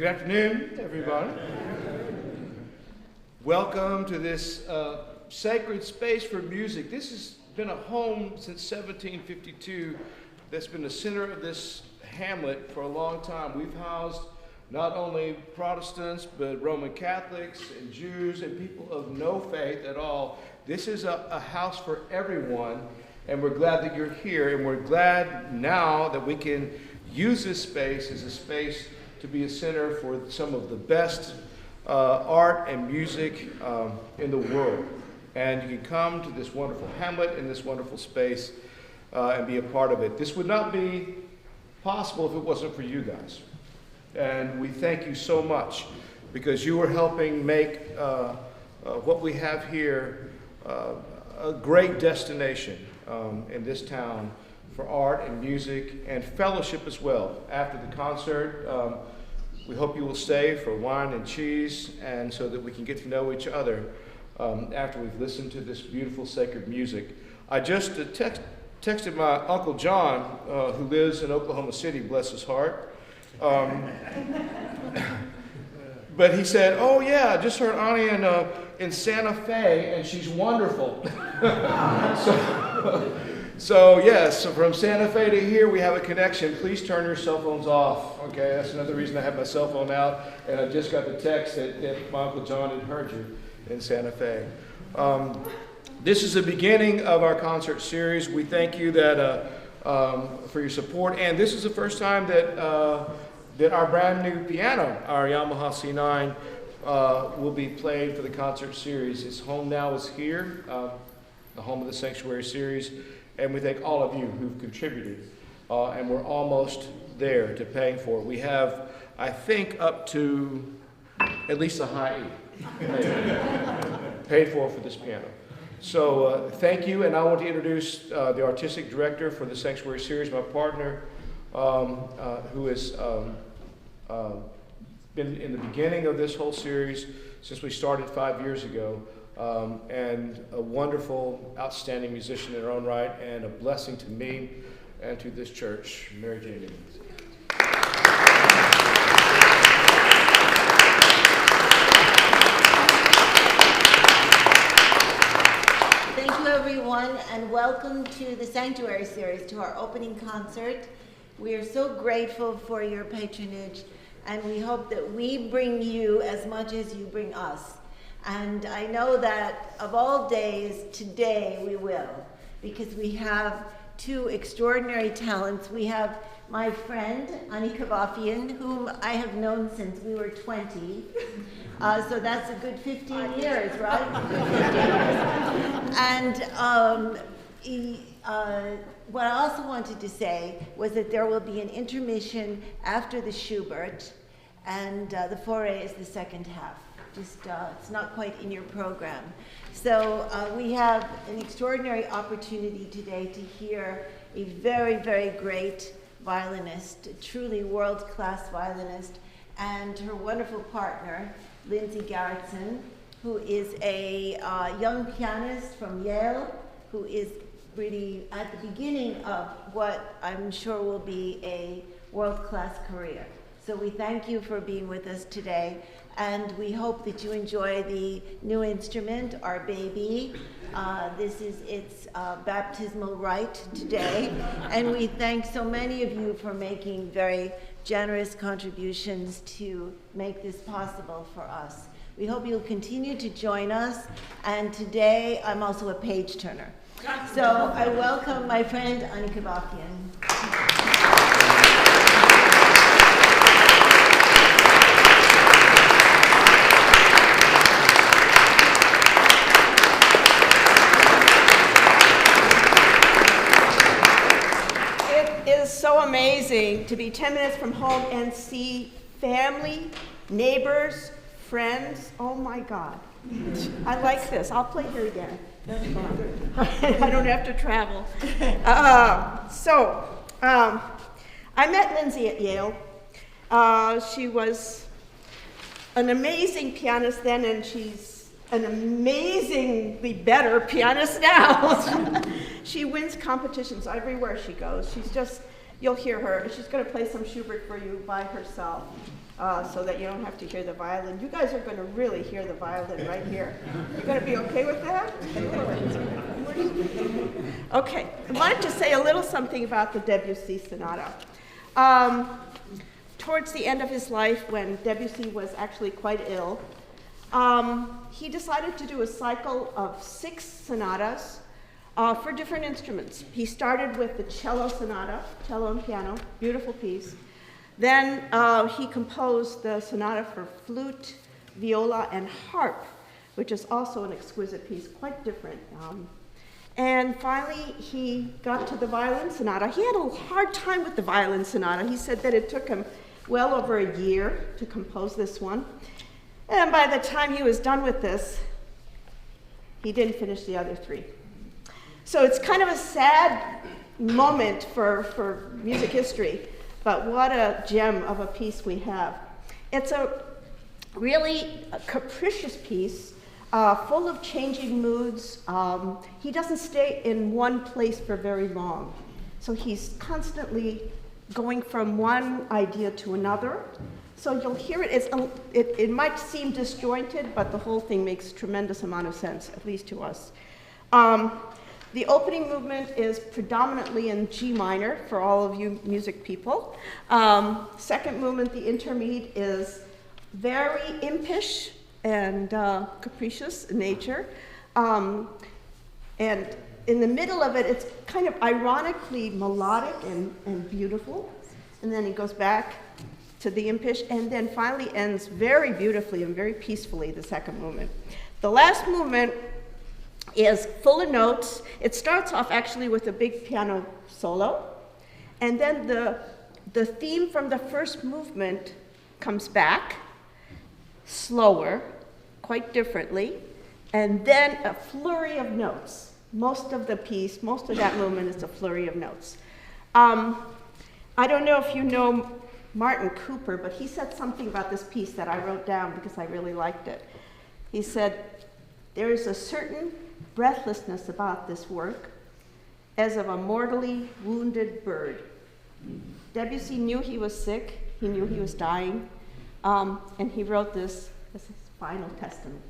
Good afternoon, everybody. Welcome to this sacred space for music. This has been a home since 1752 that's been the center of this hamlet for a long time. We've housed not only Protestants, but Roman Catholics and Jews and people of no faith at all. This is a house for everyone, and we're glad that you're here, and we're glad now that we can use this space as a space to be a center for some of the best art and music in the world. And you can come to this wonderful hamlet in this wonderful space and be a part of it. This would not be possible if it wasn't for you guys. And we thank you so much because you are helping make what we have here a great destination in this town for art and music and fellowship as well. After the concert, we hope you will stay for wine and cheese, and so that we can get to know each other after we've listened to this beautiful sacred music. I just texted my Uncle John, who lives in Oklahoma City, bless his heart. But he said, "Oh yeah, I just heard Ani in Santa Fe, and she's wonderful." So yes, from Santa Fe to here, we have a connection. Please turn your cell phones off. Okay, that's another reason I have my cell phone out. And I just got the text that my Uncle John had heard you in Santa Fe. This is the beginning of our concert series. We thank you that for your support. And this is the first time that our brand new piano, our Yamaha C9, will be played for the concert series. Its home now is here, the home of the Sanctuary series. And we thank all of you who've contributed. And we're almost there to paying for it. We have, I think, up to at least a high E paid for this piano. So thank you. And I want to introduce the artistic director for the Sanctuary series, my partner, who has been in the beginning of this whole series since we started 5 years ago. And a wonderful, outstanding musician in her own right, and a blessing to me and to this church, Mary Jane. Thank you, everyone, and welcome to the Sanctuary series, to our opening concert. We are so grateful for your patronage, and we hope that we bring you as much as you bring us. And I know that of all days, today we will, because we have two extraordinary talents. We have my friend, Ani Kavafian, whom I have known since we were 20. So that's a good 15 years, right? 15 years. And what I also wanted to say was that there will be an intermission after the Schubert, and the foray is the second half. It's not quite in your program. So we have an extraordinary opportunity today to hear a very, very great violinist, a truly world-class violinist, and her wonderful partner, Lindsay Garrettson, who is a young pianist from Yale, who is really at the beginning of what I'm sure will be a world-class career. So we thank you for being with us today. And we hope that you enjoy the new instrument, our baby. This is its baptismal rite today. And we thank so many of you for making very generous contributions to make this possible for us. We hope you'll continue to join us. And today, I'm also a page turner. So I welcome my friend, Ani Kavafian. So amazing to be 10 minutes from home and see family, neighbors, friends. Oh my God. I like this. I'll play here again. I don't have to travel. I met Lindsay at Yale. She was an amazing pianist then, and she's an amazingly better pianist now. She wins competitions everywhere she goes. She's just you'll hear her. She's going to play some Schubert for you by herself, so that you don't have to hear the violin. You guys are going to really hear the violin right here. You're going to be okay with that? Okay, I wanted to say a little something about the Debussy Sonata. Towards the end of his life, when Debussy was actually quite ill, he decided to do a cycle of 6 sonatas for different instruments. He started with the cello sonata, cello and piano, beautiful piece. Then he composed the sonata for flute, viola, and harp, which is also an exquisite piece, quite different. And finally, he got to the violin sonata. He had a hard time with the violin sonata. He said that it took him well over a year to compose this one. And by the time he was done with this, he didn't finish the other 3. So it's kind of a sad moment for music history, but what a gem of a piece we have. It's a really capricious piece, full of changing moods. He doesn't stay in one place for very long. So he's constantly going from one idea to another. So you'll hear it. It might seem disjointed, but the whole thing makes a tremendous amount of sense, at least to us. The opening movement is predominantly in G minor for all of you music people. Second movement, the intermediate, is very impish and capricious in nature. And in the middle of it, it's kind of ironically melodic and beautiful. And then it goes back to the impish, and then finally ends very beautifully and very peacefully, the second movement. The last movement is full of notes. It starts off actually with a big piano solo, and then the theme from the first movement comes back, slower, quite differently, and then a flurry of notes. Most of the piece, most of that movement is a flurry of notes. I don't know if you know Martin Cooper, but he said something about this piece that I wrote down because I really liked it. He said, "There is a certain breathlessness about this work, as of a mortally wounded bird." Debussy knew he was sick, he knew he was dying, and he wrote this as his final testament.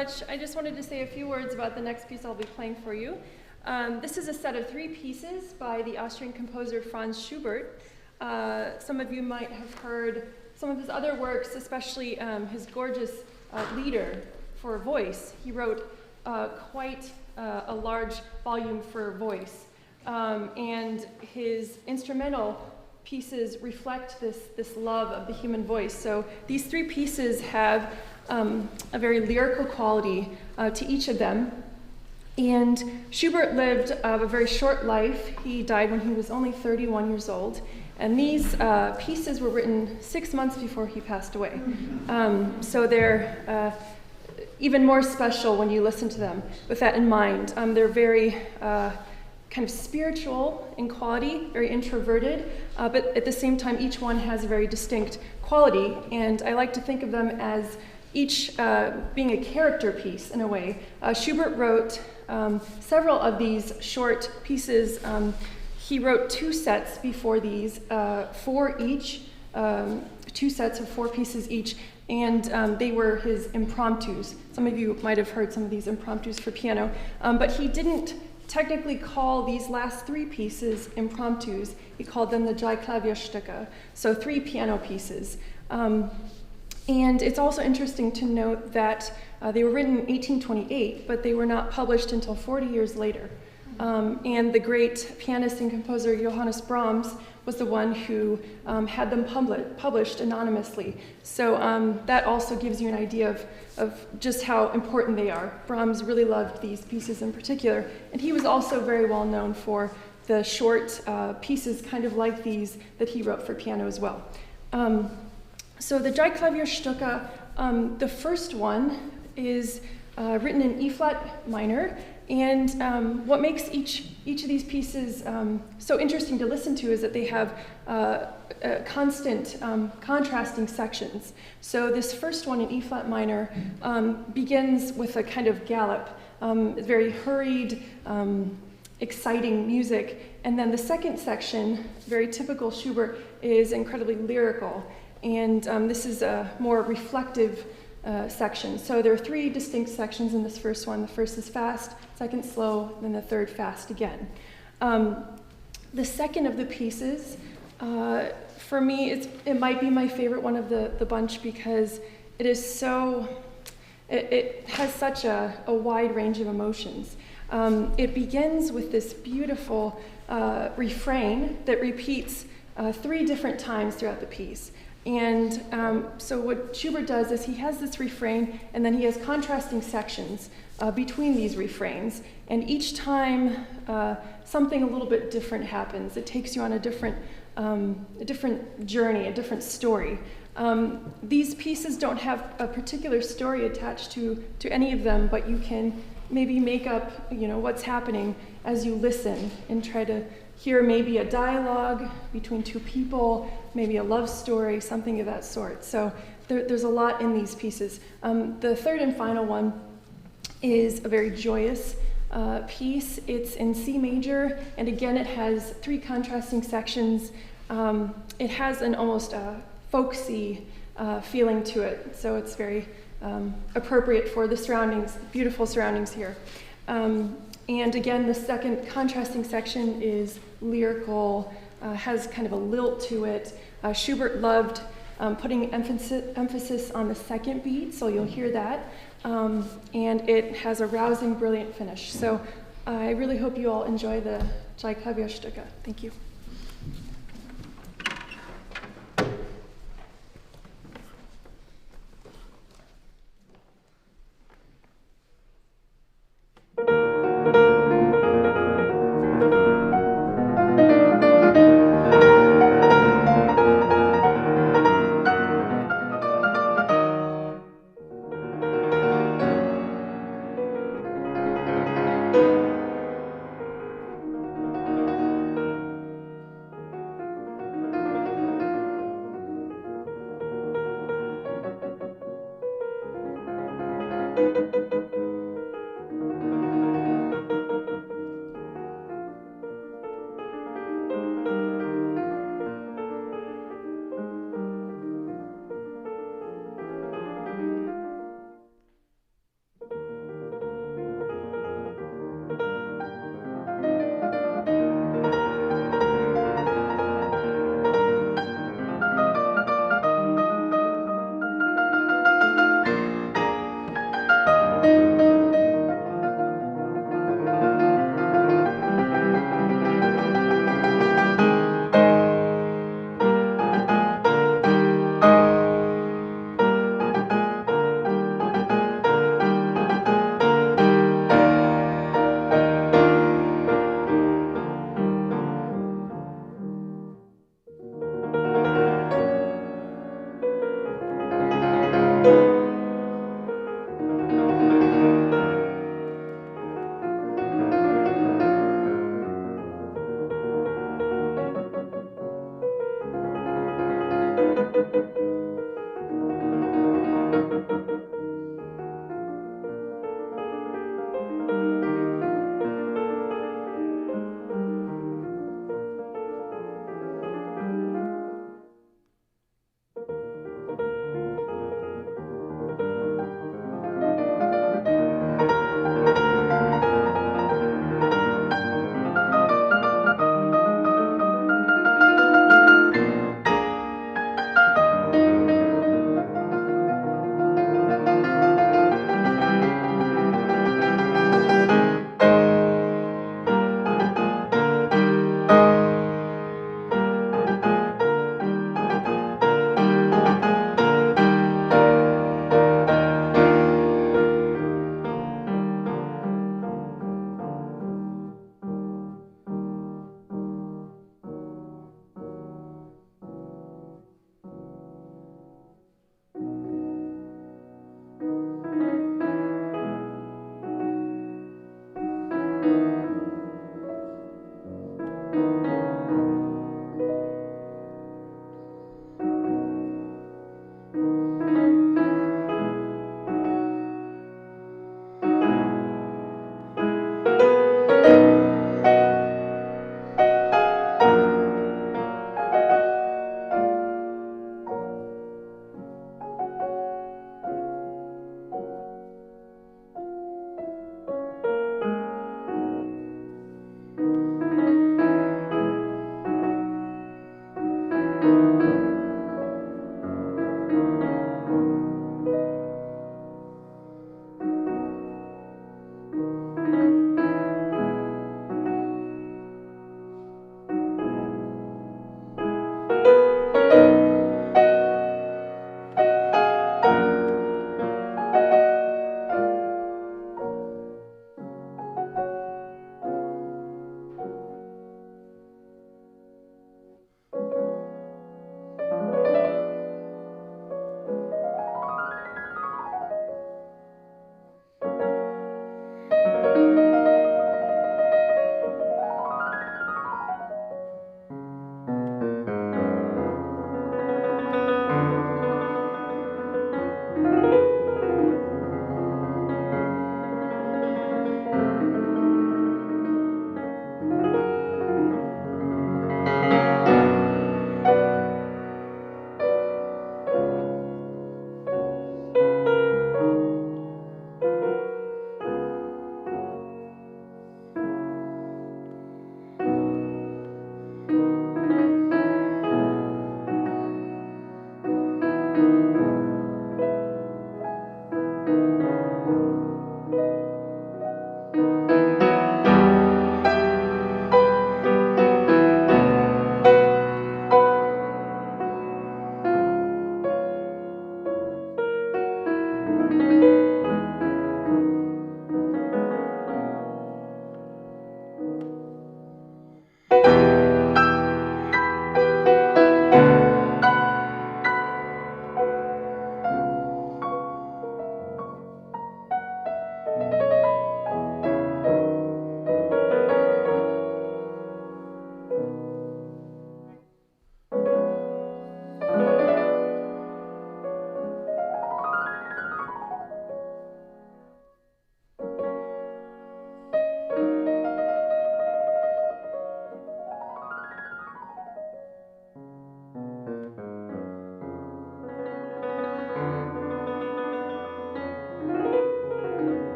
much. I just wanted to say a few words about the next piece I'll be playing for you. This is a set of 3 pieces by the Austrian composer Franz Schubert. Some of you might have heard some of his other works, especially his gorgeous Lieder for voice. He wrote quite a large volume for voice. And his instrumental pieces reflect this love of the human voice. So these 3 pieces have a very lyrical quality to each of them. And Schubert lived a very short life. He died when he was only 31 years old. And these pieces were written 6 months before he passed away. So they're even more special when you listen to them with that in mind. They're very kind of spiritual in quality, very introverted, but at the same time, each one has a very distinct quality. And I like to think of them as each being a character piece in a way. Schubert wrote several of these short pieces. he wrote 2 sets before these, 4 each, 2 sets of 4 pieces each, and they were his impromptus. Some of you might have heard some of these impromptus for piano, but he didn't technically call these last 3 pieces impromptus. He called them the Drei Klavierstücke, so 3 piano pieces. And it's also interesting to note that they were written in 1828, but they were not published until 40 years later. And the great pianist and composer Johannes Brahms was the one who had them published anonymously. So that also gives you an idea of just how important they are. Brahms really loved these pieces in particular, and he was also very well known for the short pieces kind of like these that he wrote for piano as well. So the Drei Klavierstücke, the first one is written in E-flat minor, and what makes each of these pieces so interesting to listen to is that they have constant contrasting sections. So this first one in E-flat minor begins with a kind of gallop, very hurried, exciting music, and then the second section, very typical Schubert, is incredibly lyrical, and this is a more reflective section. So there are 3 distinct sections in this first one. The first is fast, second slow, then the third fast again. The second of the pieces, for me, it might be my favorite one of the bunch because it is so, it has such a wide range of emotions. It begins with this beautiful refrain that repeats 3 different times throughout the piece. And so what Schubert does is he has this refrain, and then he has contrasting sections between these refrains. And each time something a little bit different happens. It takes you on a different journey, a different story. These pieces don't have a particular story attached to any of them, but you can maybe make up, what's happening as you listen and try to hear maybe a dialogue between 2 people, maybe a love story, something of that sort. So there's a lot in these pieces. The third and final one is a very joyous piece. It's in C major, and again, it has 3 contrasting sections. It has an almost folksy feeling to it, so it's very appropriate for the surroundings, beautiful surroundings here. And again, the second contrasting section is lyrical, has kind of a lilt to it. Schubert loved putting emphasis on the second beat, so you'll hear that. And it has a rousing, brilliant finish. So I really hope you all enjoy the Drei Klavierstücke. Thank you.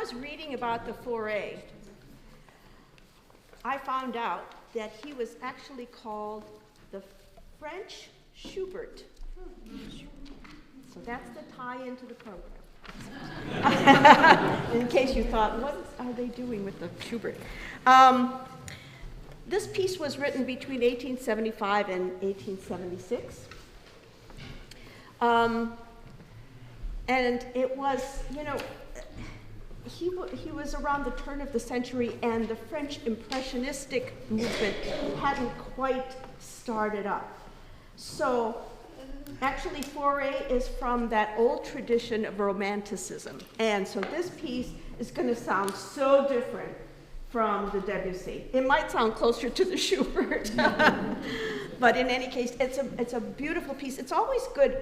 was reading about the Fauré, I found out that he was actually called the French Schubert. So that's the tie into the program. In case you thought, what are they doing with the Schubert? This piece was written between 1875 and 1876. And it was, he was around the turn of the century, and the French Impressionistic movement hadn't quite started up. So actually, Fauré is from that old tradition of Romanticism. And so this piece is going to sound so different from the Debussy. It might sound closer to the Schubert. But in any case, it's a beautiful piece. It's always good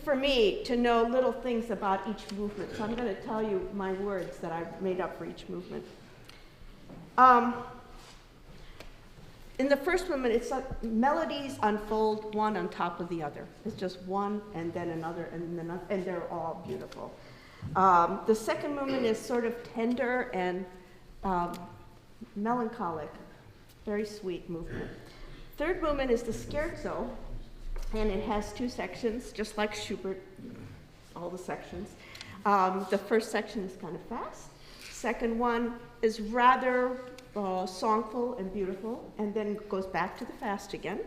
for me to know little things about each movement. So I'm going to tell you my words that I've made up for each movement. In the first movement, it's like melodies unfold one on top of the other. It's just one and then another and then another, and they're all beautiful. The second movement is sort of tender and melancholic, very sweet movement. Third movement is the scherzo, and it has two sections, just like Schubert, all the sections. The first section is kind of fast. Second one is rather songful and beautiful, and then goes back to the fast again.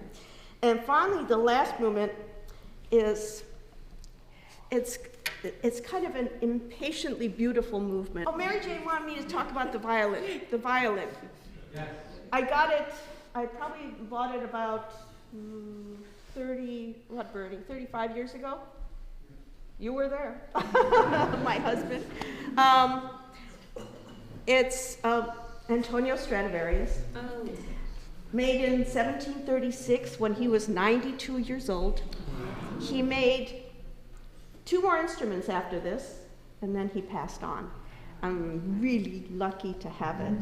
And finally, the last movement is, it's kind of an impatiently beautiful movement. Oh, Mary Jane wanted me to talk about the violin. The violin. Yes. I got it, I probably bought it about 35 years ago? You were there. My husband. It's Antonio Stradivarius, made in 1736 when he was 92 years old. He made 2 more instruments after this, and then he passed on. I'm really lucky to have it.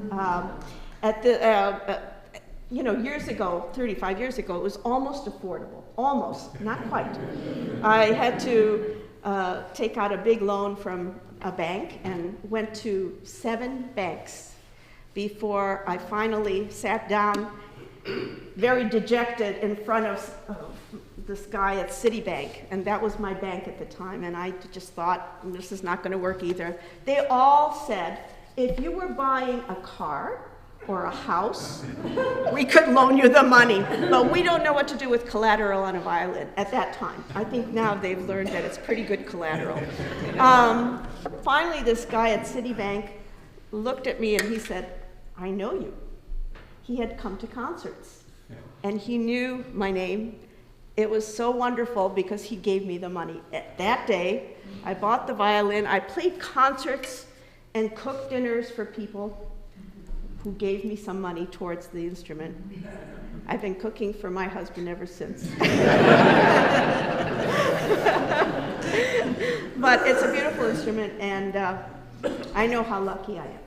Years ago, 35 years ago, it was almost affordable. Almost, not quite. I had to take out a big loan from a bank and went to 7 banks before I finally sat down, very dejected, in front of this guy at Citibank, and that was my bank at the time, and I just thought, this is not going to work either. They all said, if you were buying a car or a house, we could loan you the money, but we don't know what to do with collateral on a violin at that time. I think now they've learned that it's pretty good collateral. Finally, this guy at Citibank looked at me and he said, I know you. He had come to concerts, and he knew my name. It was so wonderful because he gave me the money. That day, I bought the violin. I played concerts and cooked dinners for people who gave me some money towards the instrument. I've been cooking for my husband ever since. But it's a beautiful instrument, and I know how lucky I am.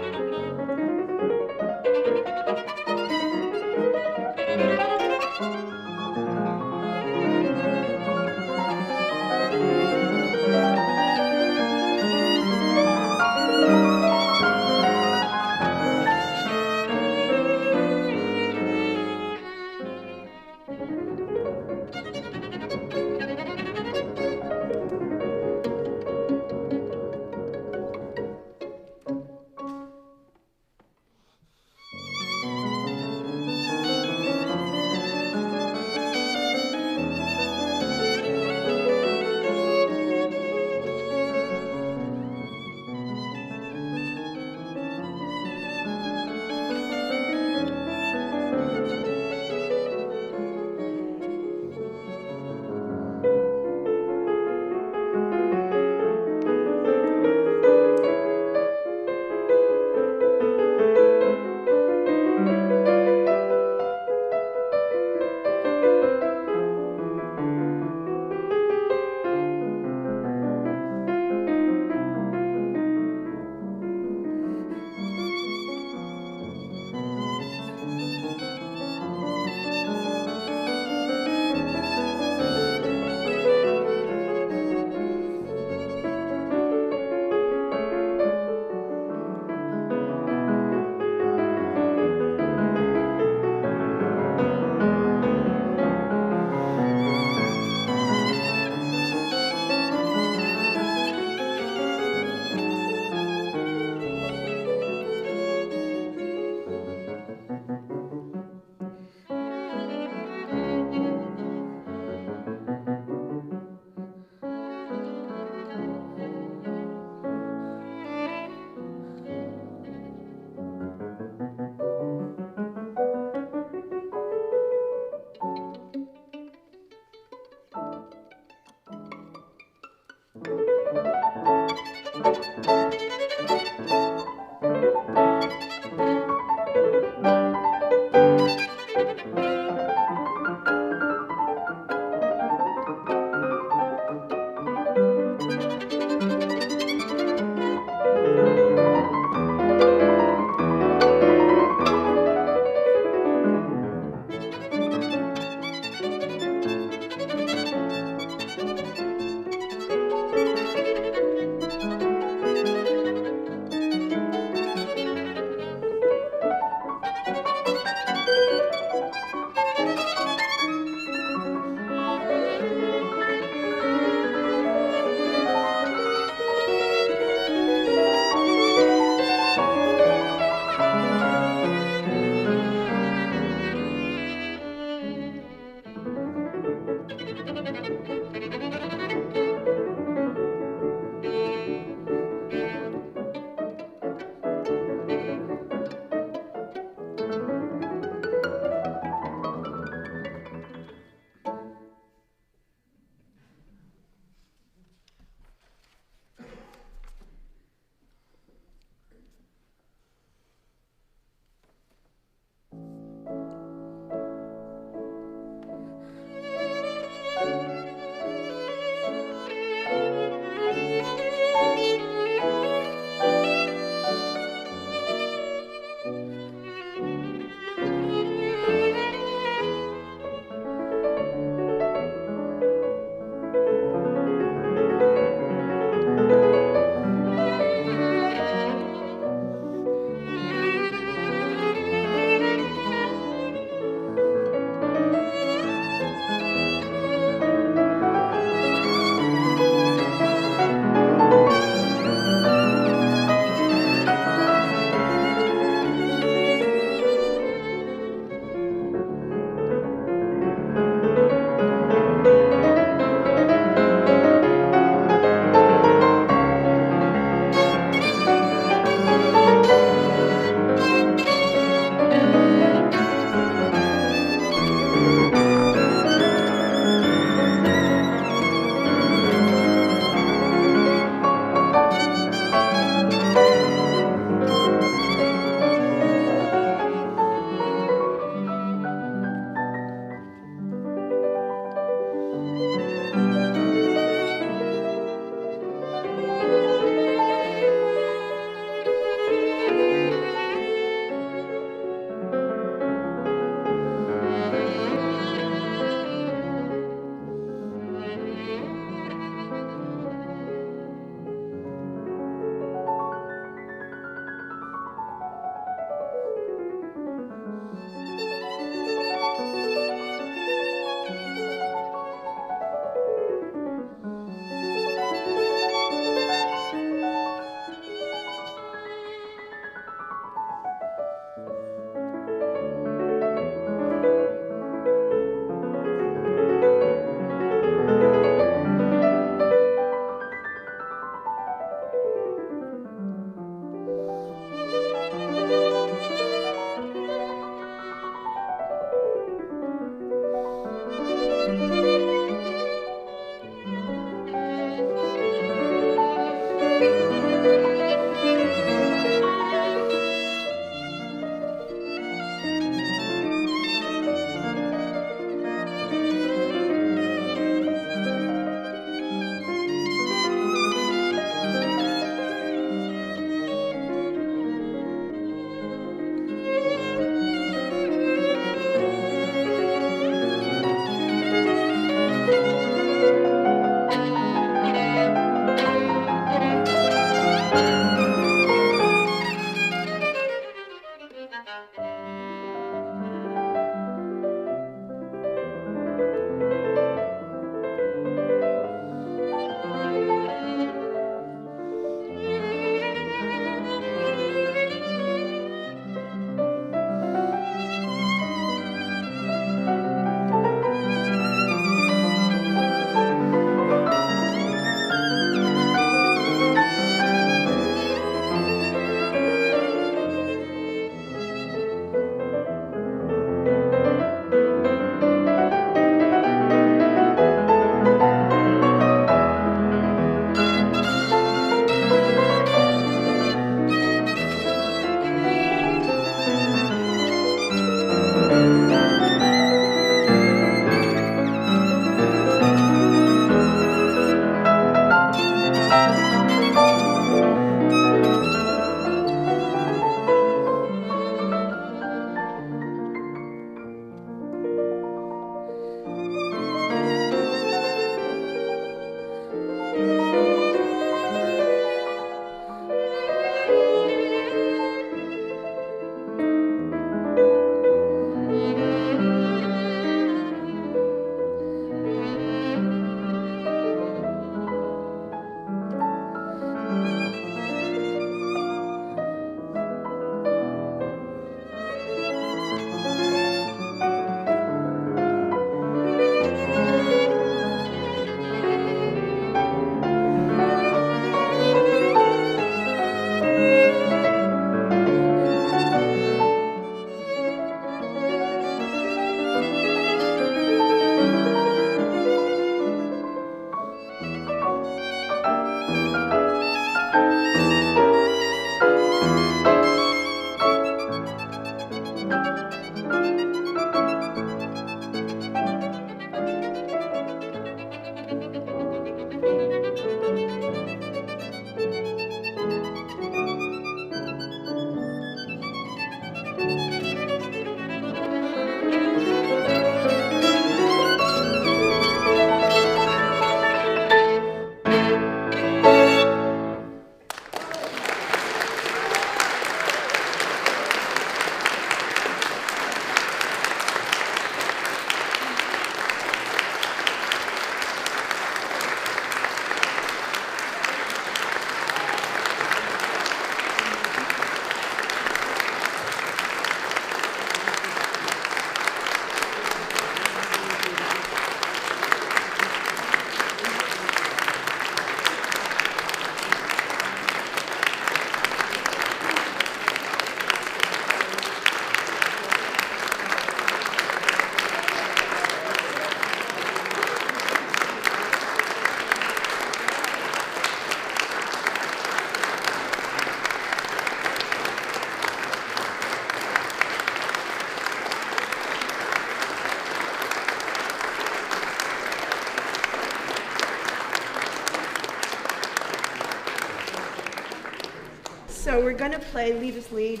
we're going to play Lead Us Lead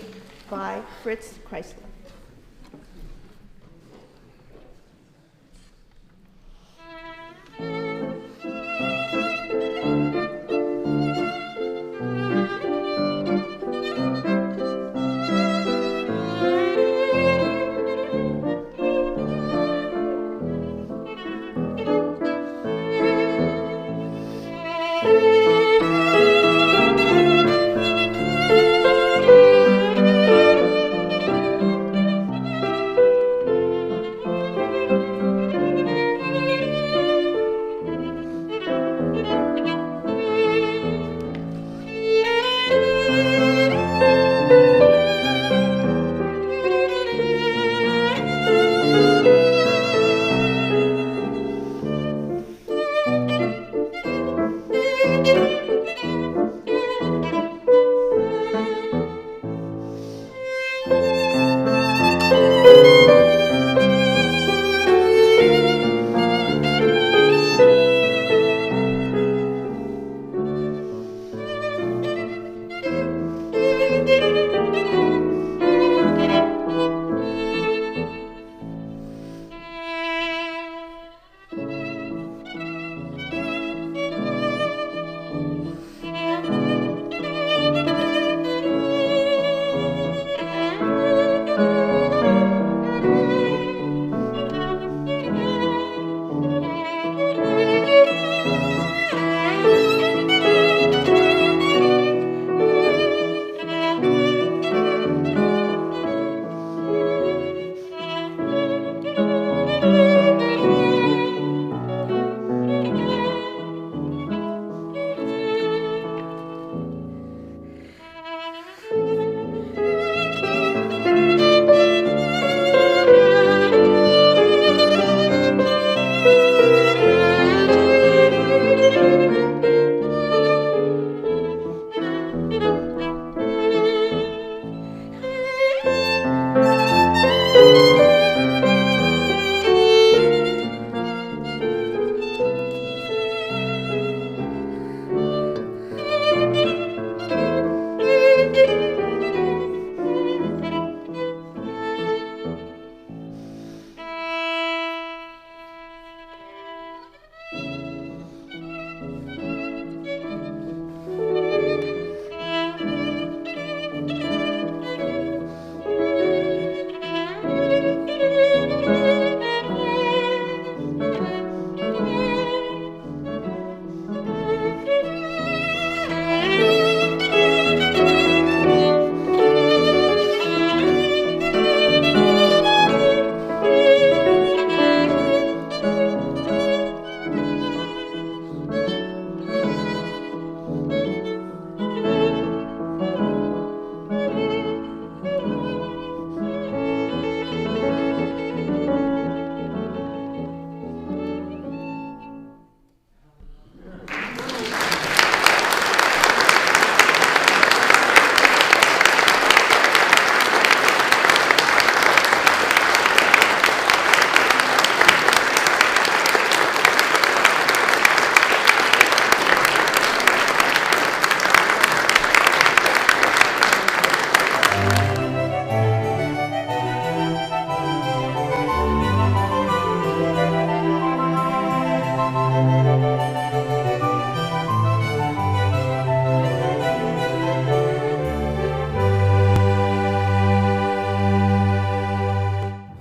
by Fritz Kreisler.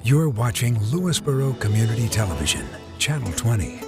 You're watching Lewisboro Community Television, Channel 20.